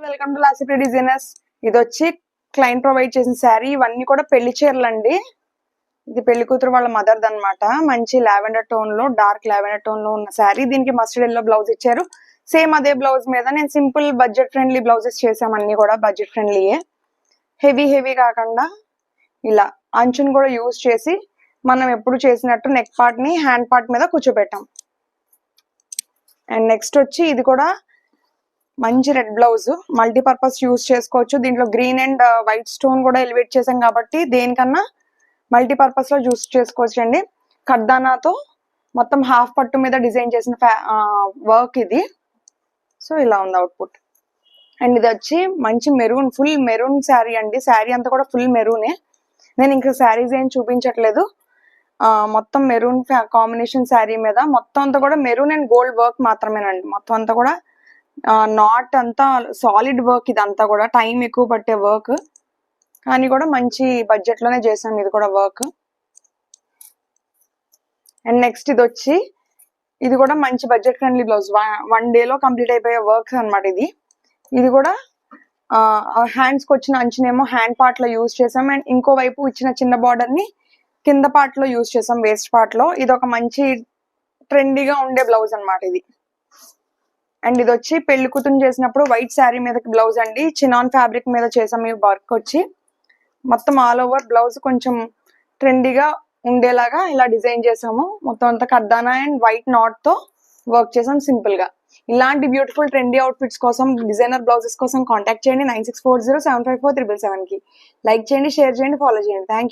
Welcome to లాసిప్రి designers. ఇది వచ్చి client provide చేసిన శారీ. ఇవన్నీ కూడా పెళ్లి చీరలు అండి. ఇది పెళ్లి కూతురు వాళ్ళ మదర్ది అనమాట. మంచి లావెండర్ టోన్ లో, డార్క్ లావెండర్ టోన్ లో ఉన్న శారీ. దీనికి మస్టర్డ్ ఎల్లో బ్లౌజ్ ఇచ్చారు. సేమ్ అదే బ్లౌజ్ మీద నేను సింపుల్ బడ్జెట్ ఫ్రెండ్లీ బ్లౌజెస్ చేసాం. అన్ని కూడా బడ్జెట్ ఫ్రెండ్లీయే, హెవీ కాకుండా ఇలా అంచును కూడా యూజ్ చేసి మనం ఎప్పుడు చేసినట్టు నెక్ పార్ట్ ని హ్యాండ్ పార్ట్ మీద కూర్చోబెట్టాం. అండ్ నెక్స్ట్ వచ్చి ఇది కూడా మంచి రెడ్ బ్లౌజ్, మల్టీపర్పస్ యూజ్ చేసుకోవచ్చు. దీంట్లో గ్రీన్ అండ్ వైట్ స్టోన్ కూడా ఎలివేట్ చేసాం కాబట్టి దేనికన్నా మల్టీపర్పస్ లో యూజ్ చేసుకోవచ్చు అండి. కడ్దానాతో మొత్తం హాఫ్ పట్టు మీద డిజైన్ చేసిన వర్క్ ఇది. సో ఇలా ఉంది అవుట్పుట్. అండ్ ఇది వచ్చి మంచి మెరూన్, ఫుల్ మెరూన్ శారీ అండి. శారీ అంతా కూడా ఫుల్ మెరూనే. నేను ఇంకా శారీస్ ఏం చూపించట్లేదు. మొత్తం మెరూన్ కాంబినేషన్ శారీ మీద మొత్తం అంతా కూడా మెరూన్ అండ్ గోల్డ్ వర్క్ మాత్రమేనండి. మొత్తం అంతా కూడా నాట్ అంతా సాలిడ్ వర్క్. ఇదంతా కూడా టైం ఎక్కువ పట్టే వర్క్, కానీ కూడా మంచి బడ్జెట్ లోనే చేసాం ఇది కూడా వర్క్. అండ్ నెక్స్ట్ ఇది వచ్చి ఇది కూడా మంచి బడ్జెట్ ఫ్రెండ్లీ బ్లౌజ్. 1 డేలో కంప్లీట్ అయిపోయే వర్క్స్ అనమాట ఇది. ఇది కూడా హ్యాండ్స్ కి వచ్చిన అంచునేమో హ్యాండ్ పార్ట్ లో యూజ్ చేసాం. అండ్ ఇంకో వైపు ఇచ్చిన చిన్న బార్డర్ ని కింద పార్ట్ లో యూజ్ చేసాం, వేస్ట్ పార్ట్ లో. ఇది ఒక మంచి ట్రెండీగా ఉండే బ్లౌజ్ అనమాట ఇది. అండ్ ఇది వచ్చి పెళ్లి కూతురు చేసినప్పుడు వైట్ శారీ మీద బ్లౌజ్ అండి. చినాన్ ఫ్యాబ్రిక్ మీద చేసాం ఈ వర్క్ వచ్చి. మొత్తం ఆల్ ఓవర్ బ్లౌజ్ కొంచెం ట్రెండీగా ఉండేలాగా ఇలా డిజైన్ చేసాము. మొత్తం అంతా కర్దానా అండ్ వైట్ నాట్ తో వర్క్ చేసాం సింపుల్ గా. ఇలాంటి బ్యూటిఫుల్ ట్రెండీ అవుట్ఫిట్స్ కోసం, డిజైనర్ బ్లౌజెస్ కోసం కాంటాక్ట్ చేయండి 9640754777 కి. లైక్ చేయండి, షేర్ చేయండి, ఫాలో చేయండి. Thank you.